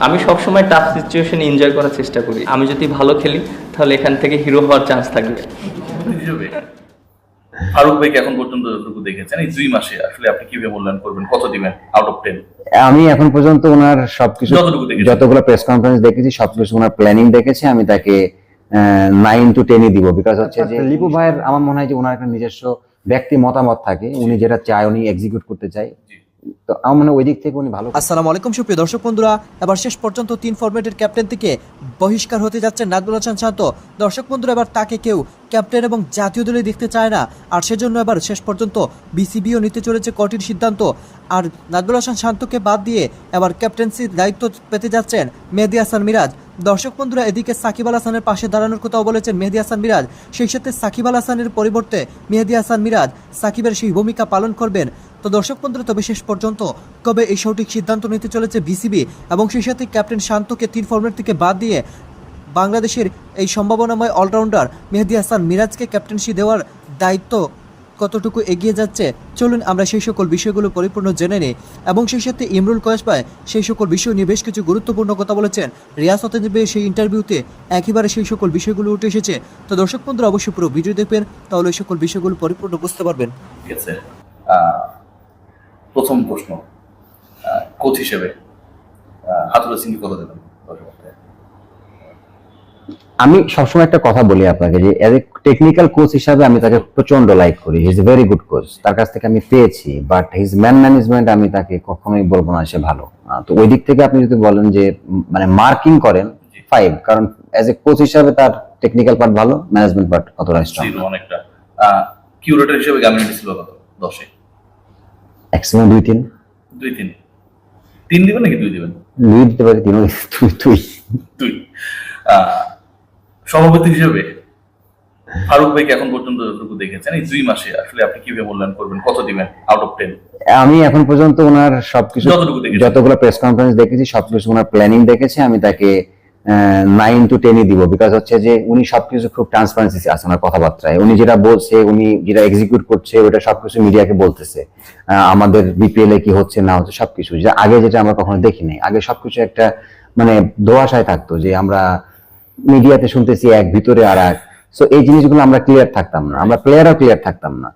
আমি সবসময় tough situation enjoy করার চেষ্টা করি। আমি যদি ভালো খেলি তাহলে এখান থেকে হিরো হওয়ার চান্স থাকবে। ফারুক ভাইকে এখন পর্যন্ত যতটুকু দেখেছেন এই 2 মাসে আসলে আপনি কিভাবে মূল্যায়ন করবেন, কত দিবেন আউট অফ 10? আমি এখন পর্যন্ত ওনার সবকিছু যতগুলো প্রেস কনফারেন্স দেখেছি সবকিছু ওনার প্ল্যানিং দেখেছি, আমি তাকে 9 to 10 দিব। বিকজ হচ্ছে যে লিপু ভাইয়ের আমার মনে হয় যে ওনার একটা নিজস্ব ব্যক্তি মতামত থাকে, উনি যেটা চায় উনি এক্সিকিউট করতে চায়, তো আমার মনে হয় ওই দিক থেকে উনি ভালো। আসসালামু আলাইকুম সুপ্রিয় দর্শক বন্ধুরা, এবার শেষ পর্যন্ত 3 ফরম্যাটের ক্যাপ্টেন থেকে বহিষ্কার হতে যাচ্ছেন নাজমুল হাসান শান্ত। দর্শক বন্ধুরা, এবার তাকে কেউ ক্যাপ্টেন এবং জাতীয় দলে দেখতে চায় না, আর সেজন্য এবার শেষ পর্যন্ত বিসিবিও নিতে চলেছে কঠিন সিদ্ধান্ত। আর নাজমুল হাসান শান্তকে বাদ দিয়ে এবার ক্যাপ্টেন্সির দায়িত্ব পেতে যাচ্ছেন মেহেদী হাসান মিরাজ। দর্শক বন্ধুরা, এদিকে সাকিব আল হাসানের পাশে দাঁড়ানোর কথাও বলেছেন মেহেদী হাসান মিরাজ, সেই সাথে সাকিব আল হাসানের পরিবর্তে মেহেদী হাসান মিরাজ সাকিবের সেই ভূমিকা পালন করবেন। তো দর্শক বন্ধুরা, তবে শেষ পর্যন্ত কবে এই সঠিক সিদ্ধান্ত নিতে চলেছে বিসিবি এবং সেই সাথে ক্যাপ্টেন শান্তকে 3 ফরম্যাট থেকে বাদ দিয়ে বাংলাদেশের এই সম্ভাবনাময় অলরাউন্ডার মেহেদী হাসান মিরাজকে ক্যাপ্টেন্সি দেওয়ার দায়িত্ব কতটুকু এগিয়ে যাচ্ছে, চলুন আমরা সেই সকল বিষয়গুলো পরিপূর্ণ জেনে নিই। এবং সেই সাথে ইমরুল কয়েস ভাই সেই সকল বিষয় নিয়ে বেশ কিছু গুরুত্বপূর্ণ কথা বলেছেন। রিয়াজ হতেনদের সেই ইন্টারভিউতে একেবারে সেই সকল বিষয়গুলো উঠে এসেছে। তো দর্শক বন্ধুরা, অবশ্যই পুরো ভিডিও দেখবেন, তাহলে এই সকল বিষয়গুলো পরিপূর্ণ বুঝতে পারবেন। ঠিক আছে, প্রথম প্রশ্ন, কোচ হিসেবে হাতুরুল সিংকে কত দেবেন? আমি সবসময় একটা কথা বলি আপনাকে যে এজ এ টেকনিক্যাল কোচ হিসাবে আমি তাকে প্রচন্ড লাইক করি, he is a very good coach, তার কাছ থেকে আমি পেয়েছি, বাট হিজ ম্যান ম্যানেজমেন্ট আমি তাকে কখনোই বলবো না সে ভালো। তো ওই দিক থেকে আপনি যদি বলেন যে মানে মার্কিং করেন 5, কারণ এজ এ কোচ হিসাবে তার টেকনিক্যাল পার্ট ভালো, ম্যানেজমেন্ট পার্ট অতটা স্ট্রং অনেকটা। কিউরেটর হিসেবে গামিনী ছিল কত 10-এ? ম্যাক্সিমাম 2-3 3 দিবেন নাকি 2 দিবেন? 2 দিতে পারি, 2 সভাপতি হিসেবে ফারুক ভাইকে এখন পর্যন্ত যতটুকু দেখেছেন এই 2 মাসে আসলে আপনি কিভাবে মূল্যায়ন করবেন, কত দিবেন আউট অফ 10? আমি এখন পর্যন্ত ওনার সবকিছু যতগুলো প্রেস কনফারেন্স দেখেছি সবকিছু ওনার প্ল্যানিং দেখেছি, আমি তাকে 9 to 10 দিব। বিকজ হচ্ছে যে উনি সবকিছু খুব ট্রান্সপারেন্সি আছে ওনার কথাবার্তায়, উনি যেটা বলছে, উনি যেটা এক্সিকিউট করছে ওটা সবকিছু মিডিয়াকে বলতেছে। আমাদের বিপিএল এ কি হচ্ছে না হচ্ছে সবকিছু, যে আগে যেটা আমরা কখনো দেখিনি, আগে সবকিছু একটা মানে ধোঁয়াশায় থাকতো, যে আমরা মিডিয়াতে শুনতেছি এক, ভিতরে আর এক। সো এই জিনিসগুলো আমরা ক্লিয়ার থাকতাম না, আমরা প্লেয়ারও ক্লিয়ার থাকতাম না।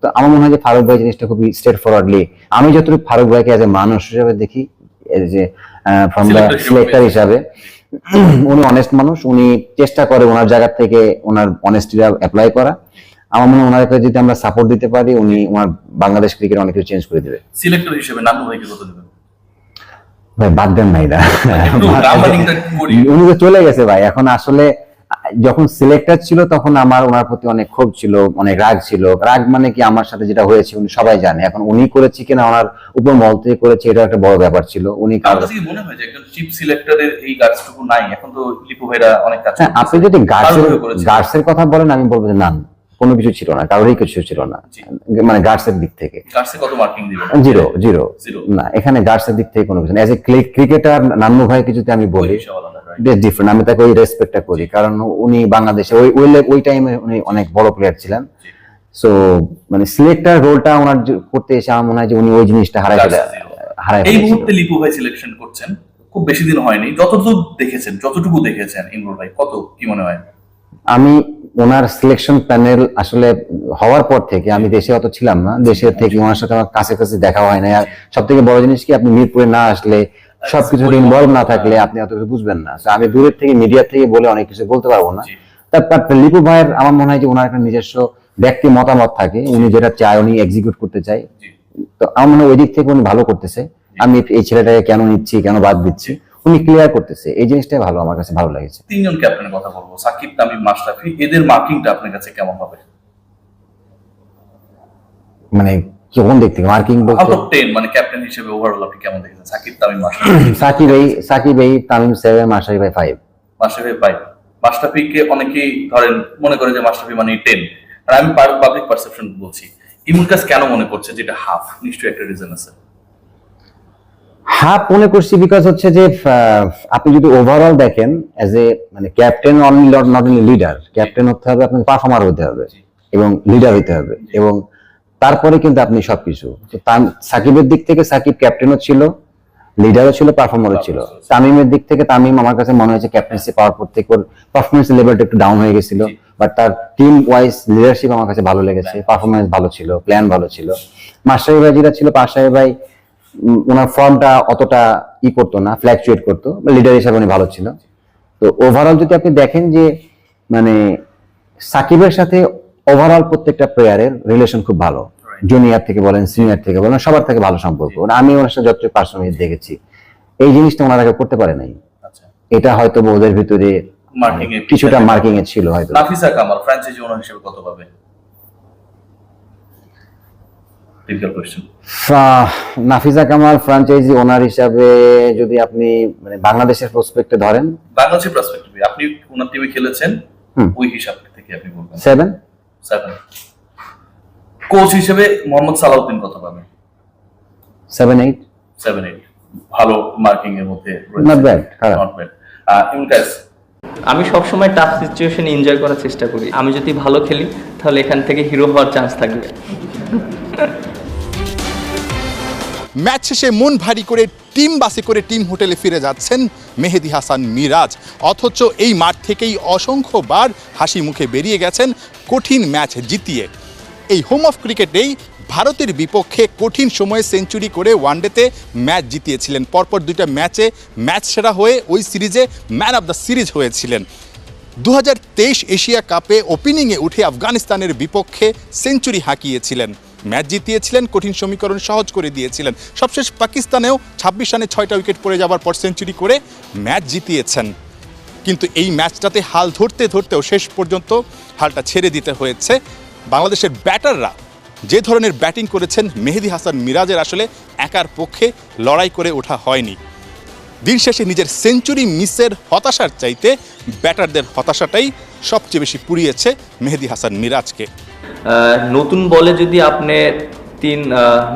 তো আমার মনে হয় যে ফারুক ভাই জিনিসটা খুবই স্ট্রেট ফরওয়ার্ডলি, আমি যতটুকু ফারুক ভাইকে এজ এ মানুষ হিসেবে দেখি, যে ফ্রম দ্য সিলেক্টর হিসাবে উনি অনেস্ট মানুষ, উনি চেষ্টা করে ওনার জায়গা থেকে ওনার অনেস্টিটা অ্যাপ্লাই করা। আমার মনে হয় ওনাকে যদি আমরা সাপোর্ট দিতে পারি, উনি ওনার বাংলাদেশ ক্রিকেট অনেক কিছু চেঞ্জ করে দেবে। সিলেক্টর হিসেবে নানু ভাইকে কত দেবেন? ভাই বাদ দেন ভাই, উনি তো চলে গেছে ভাই। এখন আসলে যখন সিলেক্টর ছিল তখন আমার ওনার প্রতি অনেক ক্ষোভ ছিল, অনেক রাগ ছিল। রাগ মানে কি, আমার সাথে যেটা হয়েছে উনি সবাই জানে। এখন উনি করেছে কিনা ওনার উপর মহল থেকে করেছে, এটা একটা বড় ব্যাপার ছিল। উনি মনে হয় যে একজন চিফ সিলেক্টরের এই গার্ডসটুকু নাই, এখন তো লিপু ভাইরা অনেক কাজ। আপনি যদি গার্ডসের কথা বলেন, আমি বলবো যে না, কোনো কিছু ছিল না, কারোরই কিছু ছিল না, মানে গার্ডসের দিক থেকে। গার্ডসে কত মার্কিং দিবেন? 0 না, এখানে গার্ডসের দিক থেকে কোনো কিছু না। এজ এ ক্রিকেটার নান্নু ভাইকে যদি আমি বলি, ডিফারেন্ট, আমি তাকে ওই রেসপেক্টটা করি, কারণ উনি বাংলাদেশে ওই টাইমে উনি অনেক বড় প্লেয়ার ছিলেন। সো মানে সিলেক্টর রোলটা ওনার করতে এসে আমার মনে হয় যে উনি ওই জিনিসটা হারাই। এই মুহূর্তে লিপু ভাই সিলেকশন করছেন, খুব বেশি দিন হয়নি, যতটুকু দেখেছেন ইমরুল ভাই, কত কি মনে হয়? আমি ওনার সিলেকশন প্যানেল আসলে হওয়ার পর থেকে, আমি দেশে অত ছিলাম না, দেশের থেকে ওনার সাথে আমার কাছে কাছে দেখা হয় না। আর সব থেকে বড় জিনিস কি, আপনি মিরপুরে না আসলে, সবকিছু ইনভলভ না থাকলে আপনি অত কিছু বুঝবেন না। আমি দূরের থেকে, মিডিয়া থেকে বলে অনেক কিছু বলতে পারবো না। তারপর লিপু ভাইয়ের আমার মনে হয় যে ওনার একটা নিজস্ব ব্যক্তি মতামত থাকে, উনি যেটা চায় উনি এক্সিকিউট করতে চায়। তো আমার মনে হয় ওই দিক থেকে উনি ভালো করতেছে। আমি এই ছেলেটাকে কেন নিচ্ছি, কেন বাদ দিচ্ছি, উনি ক্লিয়ার করতেছে, এই জিনিসটাই ভালো, আমার কাছে ভালো লাগছে। 3 জন ক্যাপ্টেনের কথা বলবো, সাকিব, তামিম, মাশরাফি, এদের মার্কিংটা আপনার কাছে কেমন হবে? মানে কোন দিক থেকে মার্কিং বলতে? আউট অফ 10 মানে ক্যাপ্টেন হিসেবে ওভারঅল আপনি কেমন দেখেছেন সাকিব, তামিম, মাশরাফি? সাকিব এই, তামিম 7, মাশরাফি ভাই 5। মাশরাফি 5। মাশরাফিকে অনেকেই ধরেন মনে করে যে মাশরাফি মানে 10, আর আমি পাবলিক পারসেপশন বলছি। ইমরুল কাস কেন মনে করছে যে এটা হাফ? নিশ্চয়ই একটা রিজন আছে। হাফ মনে করছি বিকজ হচ্ছে যে আপনি যদি ওভারঅল দেখেন, এজ এ মানে captain only, not only leader, captain হতে হবে, আপনাকে পারফর্মার হতে হবে এবং লিডার হতে হবে, এবং তারপরে কিন্তু আপনি সবকিছু। সাকিবের দিক থেকে সাকিব ক্যাপ্টেনও ছিল, লিডারও ছিল, পারফর্মারও ছিল। তামিমের দিক থেকে তামিম আমার কাছে মনে হয়েছে ক্যাপ্টেন্সি পাওয়ার পর থেকে ওর পারফরমেন্স লেভেলটা একটু ডাউন হয়ে গেছিল, বাট তার টিম ওয়াইজ লিডারশিপ আমার কাছে ভালো লেগেছে, পারফরমেন্স ভালো ছিল, প্ল্যান ভালো ছিল। মাশরাফি ভাই যেটা ছিল, মাশরাফি ভাই ওনার ফর্মটা অতটা করতো না, ফ্ল্যাকচুয়েট করতো, লিডার হিসাবে উনি ভালো ছিল। তো ওভারঅল যদি আপনি দেখেন যে মানে সাকিবের সাথে ওভারঅল প্রত্যেকটা প্লেয়ারের রিলেশন খুব ভালো, জুনিয়র থেকে বলেন, সিনিয়র থেকে বলেন, সবার থেকে ভালো সম্পর্ক। আমি ওনার সাথে যত পার্সোনালি দেখেছি, এই জিনিসটা ওনারা আগে করতে পারে নাই। এটা হয়তো ওদের ভিতরে কিছুটা মার্কিং এ ছিল হয়তো। নাফিসা কামাল ফ্র্যাঞ্চাইজি ওনার হিসেবে কত পাবে? নাফিসা কামাল ফ্র্যাঞ্চাইজি ওনার হিসাবে যদি আপনি মানে বাংলাদেশের প্রসপেক্টে ধরেন, বাংলাদেশের প্রসপেক্টিভে আপনি ওনার টিমে খেলেছেন, ওই হিসাব থেকে আপনি বলবেন 7 কোচ হিসেবে মোহাম্মদ সালাউদ্দিন কত পাবে? 7-8 ভালো মার্কিং এর মধ্যে, নট ব্যাড, খারাপ। ইমকাস আমি সবসময় টাফ সিচুয়েশন এনজয় করার চেষ্টা করি। আমি যদি ভালো খেলি তাহলে এখান থেকে হিরো হওয়ার চান্স থাকবে। ম্যাচ শেষে মন ভারী করে টিম বাসে করে টিম হোটেলে ফিরে যাচ্ছেন মেহেদী হাসান মিরাজ, অথচ এই মাঠ থেকেই অসংখ্যবার হাসি মুখে বেরিয়ে গেছেন কঠিন ম্যাচ জিতিয়ে। এই হোম অফ ক্রিকেটেই ভারতের বিপক্ষে কঠিন সময়ে সেঞ্চুরি করে ওয়ানডেতে ম্যাচ জিতিয়েছিলেন। পরপর 2টা ম্যাচে ম্যাচ সেরা হয়ে ওই সিরিজে ম্যান অফ দ্য সিরিজ হয়েছিলেন। 2023 এশিয়া কাপে ওপেনিংয়ে উঠে আফগানিস্তানের বিপক্ষে সেঞ্চুরি হাঁকিয়েছিলেন, ম্যাচ জিতিয়েছিলেন, কঠিন সমীকরণ সহজ করে দিয়েছিলেন। সবশেষ পাকিস্তানেও 26 রানে 6টা উইকেট পড়ে যাওয়ার পর সেঞ্চুরি করে ম্যাচ জিতিয়েছেন। কিন্তু এই ম্যাচটাতে হাল ধরতে ধরতেও শেষ পর্যন্ত হালটা ছেড়ে দিতে হয়েছে। বাংলাদেশের ব্যাটাররা যে ধরনের ব্যাটিং করেছেন, মেহেদী হাসান মিরাজের আসলে একার পক্ষে লড়াই করে ওঠা হয়নি। দিন শেষে নিজের সেঞ্চুরি মিসের হতাশার চাইতে ব্যাটারদের হতাশাটাই সবচেয়ে বেশি পুড়িয়েছে মেহেদী হাসান মিরাজকে। নতুন বলে যদি আপনি 3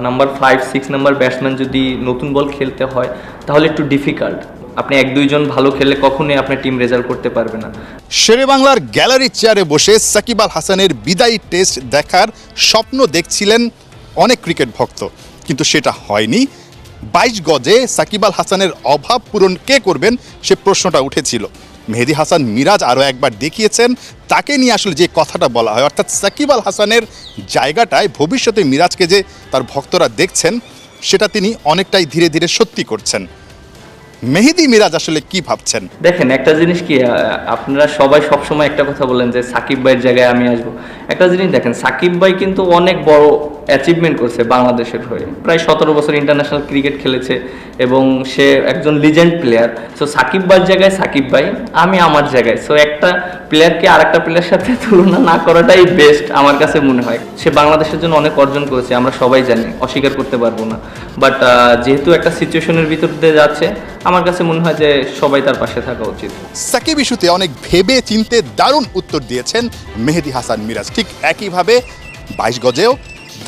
নাম্বার 5, 6 নাম্বার ব্যাটসম্যান যদি নতুন বল খেলতে হয় তাহলে একটু ডিফিকাল্ট। আপনি 1-2 জন ভালো খেললে কখনোই আপনার টিম রেজাল্ট করতে পারবে না। শেরে বাংলার গ্যালারি চেয়ারে বসে সাকিব আল হাসানের বিদায়ী টেস্ট দেখার স্বপ্ন দেখছিলেন অনেক ক্রিকেট ভক্ত, কিন্তু সেটা হয়নি। 22 গজে সাকিব আল হাসানের অভাব পূরণ কে করবেন সে প্রশ্নটা উঠেছিল। মেহেদী হাসান মিরাজ আরও একবার দেখিয়েছেন তাকে নিয়ে আসলে যে কথাটা বলা হয়, অর্থাৎ সাকিব আল হাসানের জায়গাটায় ভবিষ্যতে মিরাজকে যে তার ভক্তরা দেখছেন সেটা তিনি অনেকটাই ধীরে ধীরে সত্যি করছেন। মেহেদী মিরাজ আসলে কি ভাবছেন? দেখেন, একটা জিনিস কি, আপনারা সবাই সবসময় একটা কথা বলেন যে সাকিব ভাইয়ের জায়গায় আমি আসবো। একটা জিনিস দেখেন, সাকিব ভাই কিন্তু অনেক বড় অ্যাচিভমেন্ট করছে বাংলাদেশের হয়ে, প্রায় 17 বছর ইন্টারন্যাশনাল ক্রিকেট খেলেছে এবং সে একজন লিজেন্ড প্লেয়ার। সো সাকিব ভাইয়ের জায়গায় সাকিব ভাই, আমি আমার জায়গায়। সো একটা প্লেয়ারকে আর একটা প্লেয়ারের সাথে তুলনা না করাটাই বেস্ট আমার কাছে মনে হয়। সে বাংলাদেশের জন্য অনেক অর্জন করেছে, আমরা সবাই জানি, অস্বীকার করতে পারবো না। বাট যেহেতু একটা সিচুয়েশনের ভিতর দিয়ে যাচ্ছে, আমার কাছে মনে হয় যে সবাই তার পাশে থাকা উচিত। সাকিব ইস্যুতে অনেক ভেবে চিনতে দারুণ উত্তর দিয়েছেন মেহেদী হাসান মিরাজ। ঠিক একইভাবে 22 গজেও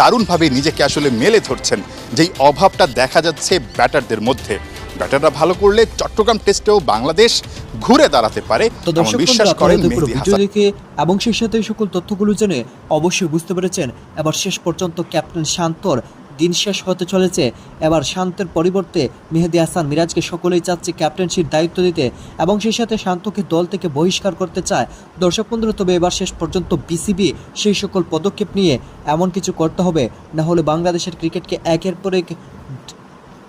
দারুণভাবে নিজেকে আসলে মেলে ধরছেন, যেই অভাবটা দেখা যাচ্ছে ব্যাটারদের মধ্যে। ব্যাটাররা ভালো করলে চট্টগ্রাম টেস্টেও বাংলাদেশ ঘুরে দাঁড়াতে পারে তো দর্শক বিশ্বাস বন্ধুরা, করেন আপনারা পুরো মেহেদী ভিডিও হাসান। দেখে এবং সেই সাথে এই সকল তথ্যগুলো জেনে অবশ্যই বুঝতে পেরেছেন এবার শেষ পর্যন্ত ক্যাপ্টেন শান্তর দিন শেষ হতে চলেছে। এবার শান্তের পরিবর্তে মেহেদী হাসান মিরাজকে সকলেই চাচ্ছে ক্যাপ্টেন্সির দায়িত্ব দিতে এবং সেই সাথে শান্তকে দল থেকে বহিষ্কার করতে চায়। দর্শক বন্ধুরা, তবে এবার শেষ পর্যন্ত বিসিবি সেই সকল পদক্ষেপ নিয়ে এমন কিছু করতে হবে, না হলে বাংলাদেশের ক্রিকেটকে একের পর এক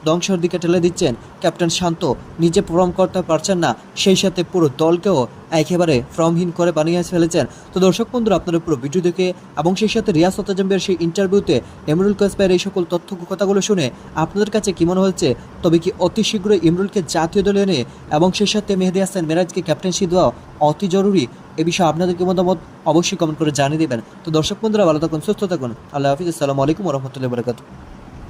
ধ্বংসের দিকে ঠেলে দিচ্ছেন ক্যাপ্টেন শান্ত। নিজে পারফর্ম করতে পারছেন না, সেই সাথে পুরো দলকেও একেবারে ফর্মহীন করে বানিয়ে ফেলেছেন। তো দর্শক বন্ধুরা, আপনারা পুরো ভিডিও দেখে এবং সেই সাথে রিয়াজ আজমের সেই ইন্টারভিউতে ইমরুল কায়েস ভাইয়ের এই সকল তথ্য কথাগুলো শুনে আপনাদের কাছে কি মনে হচ্ছে? তবে কি অতি শীঘ্রই ইমরুলকে জাতীয় দলে এনে এবং সেই সাথে মেহেদী হাসান মিরাজকে ক্যাপ্টেন্সি দেওয়া অতি জরুরি? এ বিষয়ে আপনাদেরকে মতামত অবশ্যই কমেন্ট করে জানিয়ে দেবেন। তো দর্শক বন্ধুরা, ভালো থাকুন, সুস্থ থাকুন। আল্লাহ হাফিজ, আসসালামু আলাইকুম ওয়া রাহমাতুল্লাহি ওয়া বারাকাতুহু।